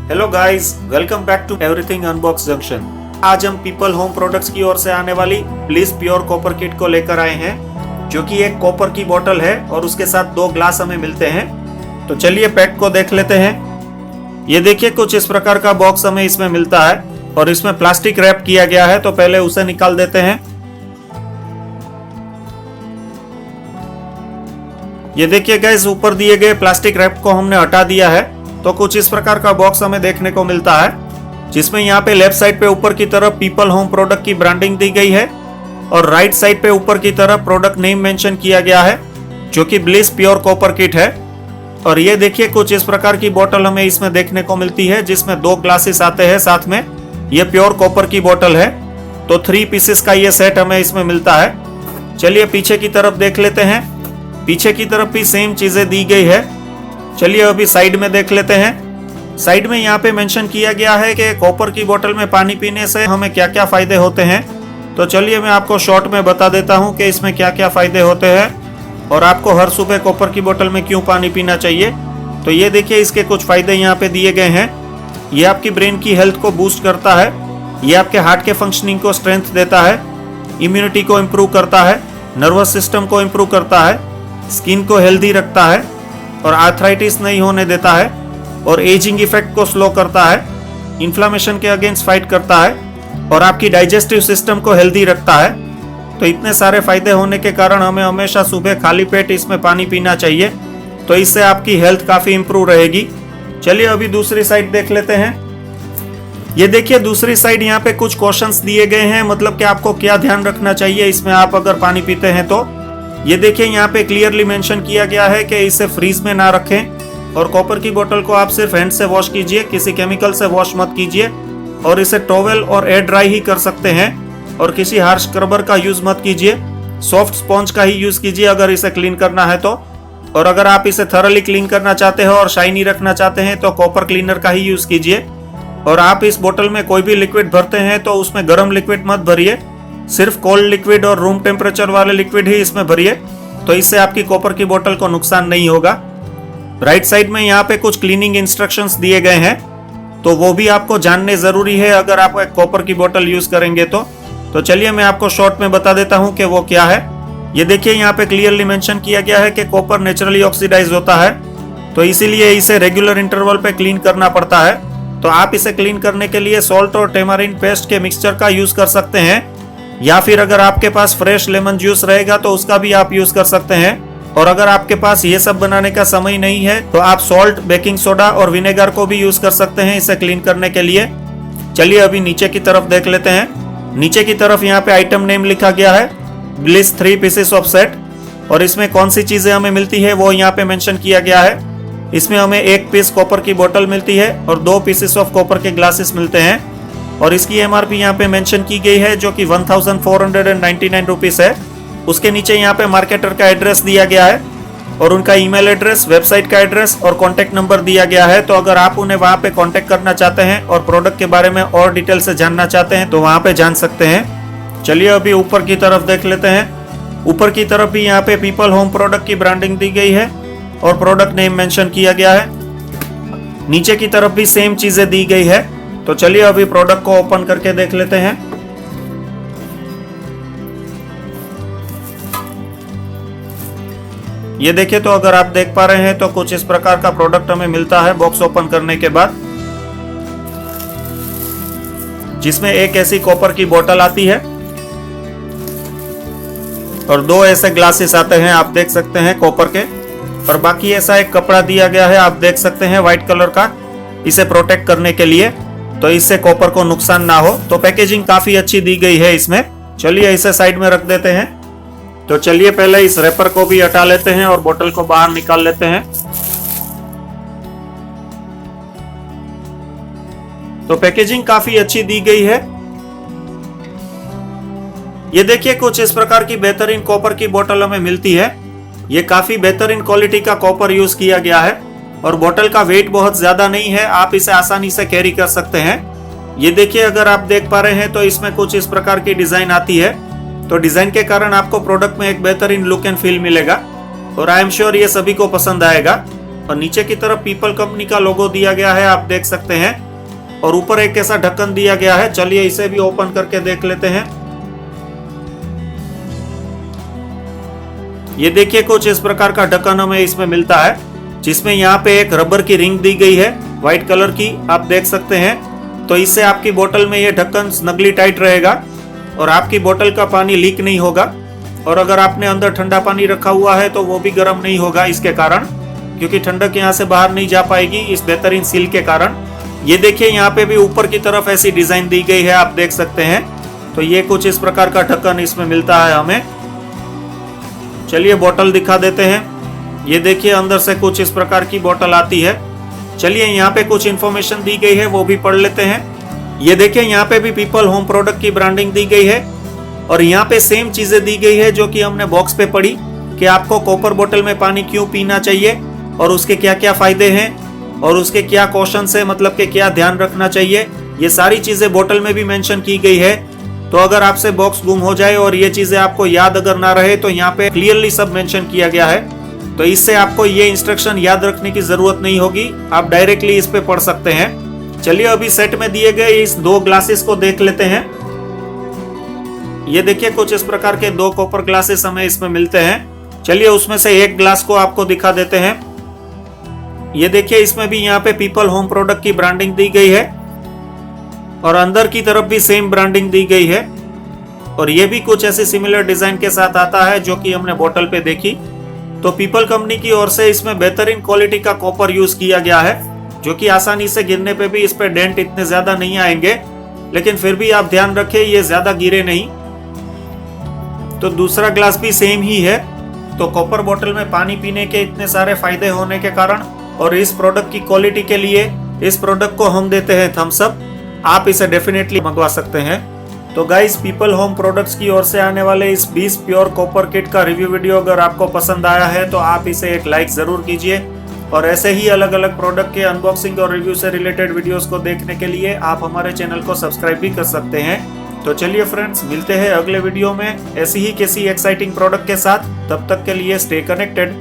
Hello guys, welcome back to everything unbox junction. आज हम people home products की ओर से आने वाली ब्लिस प्योर कॉपर किट को लेकर आए हैं, जो कि एक कॉपर की बोतल है और उसके साथ 2 ग्लास हमें मिलते हैं। तो चलिए पैक को देख लेते हैं। ये देखिए, कुछ इस प्रकार का बॉक्स हमें इसमें मिलता है और इसमें प्लास्टिक रैप किया गया है। तो पहले उसे निकाल देते हैं। ये देखिए गाइस, ऊपर दिए गए प्लास्टिक रैप को हमने हटा दिया है। तो कुछ इस प्रकार का बॉक्स हमें देखने को मिलता है, जिसमें यहाँ पे लेफ्ट साइड पे ऊपर की तरफ पीपल होम प्रोडक्ट की ब्रांडिंग दी गई है और राइट साइड पे ऊपर की तरफ प्रोडक्ट नेम मेंशन किया गया है, जो कि ब्लिस प्योर कॉपर किट है। और ये देखिए, कुछ इस प्रकार की बोतल हमें इसमें देखने को मिलती है, जिसमें 2 ग्लासेस आते हैं साथ में। ये प्योर कॉपर की बोतल है। तो 3 पीसेस का ये सेट हमें इसमें मिलता है। चलिए पीछे की तरफ देख लेते हैं। पीछे की तरफ भी सेम चीजें दी गई है। चलिए अभी साइड में देख लेते हैं। साइड में यहाँ पे मेंशन किया गया है कि कॉपर की बोतल में पानी पीने से हमें क्या क्या फायदे होते हैं। तो चलिए मैं आपको शॉर्ट में बता देता हूँ कि इसमें क्या क्या फायदे होते हैं और आपको हर सुबह कॉपर की बोतल में क्यों पानी पीना चाहिए। तो ये देखिए, इसके कुछ फायदे यहाँ पे दिए गए हैं। ये आपकी ब्रेन की हेल्थ को बूस्ट करता है, ये आपके हार्ट के फंक्शनिंग को स्ट्रेंथ देता है, इम्यूनिटी को इम्प्रूव करता है, नर्वस सिस्टम को इम्प्रूव करता है, स्किन को हेल्दी रखता है और आर्थराइटिस नहीं होने देता है, और एजिंग इफेक्ट को स्लो करता है, इन्फ्लामेशन के अगेंस्ट फाइट करता है और आपकी डाइजेस्टिव सिस्टम को हेल्दी रखता है। तो इतने सारे फायदे होने के कारण हमें हमेशा सुबह खाली पेट इसमें पानी पीना चाहिए। तो इससे आपकी हेल्थ काफी इंप्रूव रहेगी। चलिए अभी दूसरी साइड देख लेते हैं। ये देखिए, दूसरी साइड यहाँ पे कुछ क्वेश्चंस दिए गए हैं, मतलब कि आपको क्या ध्यान रखना चाहिए इसमें आप अगर पानी पीते हैं तो। ये देखिए, यहाँ पे क्लियरली मेंशन किया गया है कि इसे फ्रीज में ना रखें और कॉपर की बोतल को आप सिर्फ हैंड से वॉश कीजिए, किसी केमिकल से वॉश मत कीजिए। और इसे टॉवेल और एयर ड्राई ही कर सकते हैं और किसी हार्श स्क्रबर का यूज मत कीजिए। सॉफ्ट स्पॉन्ज का ही यूज कीजिए अगर इसे क्लीन करना है तो। और अगर आप इसे थरली क्लीन करना चाहते हो और शाइनी रखना चाहते हैं तो कॉपर क्लीनर का ही यूज कीजिए। और आप इस बोतल में कोई भी लिक्विड भरते हैं तो उसमें गर्म लिक्विड मत भरिए, सिर्फ कोल्ड लिक्विड और रूम टेम्परेचर वाले लिक्विड ही इसमें भरिए। तो इससे आपकी कॉपर की बोतल को नुकसान नहीं होगा। राइट साइड में यहाँ पे कुछ क्लीनिंग इंस्ट्रक्शंस दिए गए हैं, तो वो भी आपको जानने जरूरी है अगर आप एक कॉपर की बोतल यूज करेंगे तो चलिए मैं आपको शॉर्ट में बता देता हूँ कि वो क्या है। ये देखिए, यहाँ पे क्लियरली मेंशन किया गया है कि कॉपर नेचुरली ऑक्सीडाइज होता है, तो इसीलिए इसे रेगुलर इंटरवल पे क्लीन करना पड़ता है। तो आप इसे क्लीन करने के लिए सॉल्ट और टेमारिन पेस्ट के मिक्सचर का यूज कर सकते हैं, या फिर अगर आपके पास फ्रेश लेमन जूस रहेगा तो उसका भी आप यूज कर सकते हैं। और अगर आपके पास ये सब बनाने का समय नहीं है तो आप सॉल्ट, बेकिंग सोडा और विनेगर को भी यूज कर सकते हैं इसे क्लीन करने के लिए। चलिए अभी नीचे की तरफ देख लेते हैं। नीचे की तरफ यहाँ पे आइटम नेम लिखा गया है, ब्लिस 3 पीसेस ऑफ सेट। और इसमें कौन सी चीजें हमें मिलती है वो यहाँ पे मेंशन किया गया है। इसमें हमें 1 पीस कॉपर की बोतल मिलती है और 2 पीसेस ऑफ कॉपर के ग्लासेस मिलते हैं। और इसकी एमआरपी यहाँ पे मेंशन की गई है, जो कि 1499 रुपीस है। उसके नीचे यहाँ पे मार्केटर का एड्रेस दिया गया है और उनका ईमेल एड्रेस, वेबसाइट का एड्रेस और कॉन्टेक्ट नंबर दिया गया है। तो अगर आप उन्हें वहाँ पे कॉन्टेक्ट करना चाहते हैं और प्रोडक्ट के बारे में और डिटेल से जानना चाहते हैं तो वहाँ पे जान सकते हैं। चलिए अभी ऊपर की तरफ देख लेते हैं। ऊपर की तरफ भी यहाँ पे पीपल होम प्रोडक्ट की ब्रांडिंग दी गई है और प्रोडक्ट नेम मेंशन किया गया है। नीचे की तरफ भी सेम चीजें दी गई है। तो चलिए अभी प्रोडक्ट को ओपन करके देख लेते हैं। ये देखिए, तो अगर आप देख पा रहे हैं तो कुछ इस प्रकार का प्रोडक्ट हमें मिलता है बॉक्स ओपन करने के बाद, जिसमें एक ऐसी कॉपर की बोतल आती है और 2 ऐसे ग्लासेस आते हैं, आप देख सकते हैं कॉपर के। और बाकी ऐसा एक कपड़ा दिया गया है, आप देख सकते हैं व्हाइट कलर का, इसे प्रोटेक्ट करने के लिए, तो इससे कॉपर को नुकसान ना हो। तो पैकेजिंग काफी अच्छी दी गई है इसमें। चलिए इसे साइड में रख देते हैं। तो चलिए पहले इस रैपर को भी हटा लेते हैं और बोतल को बाहर निकाल लेते हैं। तो पैकेजिंग काफी अच्छी दी गई है। ये देखिए, कुछ इस प्रकार की बेहतरीन कॉपर की बोतल हमें मिलती है। ये काफी बेहतरीन क्वालिटी का कॉपर यूज किया गया है और बोतल का वेट बहुत ज्यादा नहीं है, आप इसे आसानी से कैरी कर सकते हैं। ये देखिए, अगर आप देख पा रहे हैं तो इसमें कुछ इस प्रकार की डिजाइन आती है। तो डिजाइन के कारण आपको प्रोडक्ट में एक बेहतरीन लुक एंड फील मिलेगा और आई एम श्योर ये सभी को पसंद आएगा। और नीचे की तरफ पीपल कंपनी का लोगो दिया गया है, आप देख सकते हैं। और ऊपर एक ऐसा ढक्कन दिया गया है। चलिए इसे भी ओपन करके देख लेते हैं। ये देखिए कुछ इस प्रकार का ढक्कन हमें इसमें मिलता है, जिसमें यहाँ पे एक रबर की रिंग दी गई है व्हाइट कलर की, आप देख सकते हैं। तो इससे आपकी बोतल में ये ढक्कन स्नगली टाइट रहेगा और आपकी बोतल का पानी लीक नहीं होगा। और अगर आपने अंदर ठंडा पानी रखा हुआ है तो वो भी गर्म नहीं होगा इसके कारण, क्योंकि ठंडक यहाँ से बाहर नहीं जा पाएगी इस बेहतरीन सील के कारण। ये देखिए यहाँ पे भी ऊपर की तरफ ऐसी डिजाइन दी गई है, आप देख सकते हैं। तो ये कुछ इस प्रकार का ढक्कन इसमें मिलता है हमें। चलिए बोतल दिखा देते हैं। ये देखिए अंदर से कुछ इस प्रकार की बोतल आती है। चलिए यहाँ पे कुछ इन्फॉर्मेशन दी गई है, वो भी पढ़ लेते हैं। ये देखिए यहाँ पे भी पीपल होम प्रोडक्ट की ब्रांडिंग दी गई है और यहाँ पे सेम चीजें दी गई है जो कि हमने बॉक्स पे पढ़ी कि आपको कॉपर बोतल में पानी क्यों पीना चाहिए और उसके क्या क्या फायदे हैं और उसके क्या क्वेश्चंस है, मतलब कि क्या ध्यान रखना चाहिए। ये सारी चीजें बोतल में भी मेंशन की गई है। तो अगर आपसे बॉक्स गुम हो जाए और ये चीजें आपको याद अगर ना रहे तो यहाँ पे क्लियरली सब मेंशन किया गया है। तो इससे आपको ये इंस्ट्रक्शन याद रखने की जरूरत नहीं होगी, आप डायरेक्टली इस पे पढ़ सकते हैं। चलिए अभी सेट में दिए गए इस 2 ग्लासेस को देख लेते हैं। ये देखिए कुछ इस प्रकार के 2 कॉपर ग्लासेस हमें इसमें मिलते हैं। चलिए उसमें से एक ग्लास को आपको दिखा देते हैं। ये देखिए इसमें भी यहाँ पे पीपल होम प्रोडक्ट की ब्रांडिंग दी गई है और अंदर की तरफ भी सेम ब्रांडिंग दी गई है। और ये भी कुछ ऐसे सिमिलर डिजाइन के साथ आता है जो कि हमने बोतल पे देखी। तो पीपल कंपनी की ओर से इसमें बेहतरीन क्वालिटी का कॉपर यूज किया गया है, जो कि आसानी से गिरने पे भी इस पे डेंट इतने ज्यादा नहीं आएंगे, लेकिन फिर भी आप ध्यान रखें ये ज्यादा गिरे नहीं। तो दूसरा ग्लास भी सेम ही है। तो कॉपर बोतल में पानी पीने के इतने सारे फायदे होने के कारण और इस प्रोडक्ट की क्वालिटी के लिए इस प्रोडक्ट को हम देते हैं थम्स अप। आप इसे डेफिनेटली मंगवा सकते हैं। तो गाइस पीपल होम प्रोडक्ट्स की ओर से आने वाले इस 20 प्योर कॉपर किट का रिव्यू वीडियो अगर आपको पसंद आया है तो आप इसे एक लाइक जरूर कीजिए। और ऐसे ही अलग अलग प्रोडक्ट के अनबॉक्सिंग और रिव्यू से रिलेटेड वीडियोस को देखने के लिए आप हमारे चैनल को सब्सक्राइब भी कर सकते हैं। तो चलिए फ्रेंड्स, मिलते हैं अगले वीडियो में ऐसी ही किसी एक्साइटिंग प्रोडक्ट के साथ। तब तक के लिए स्टे कनेक्टेड।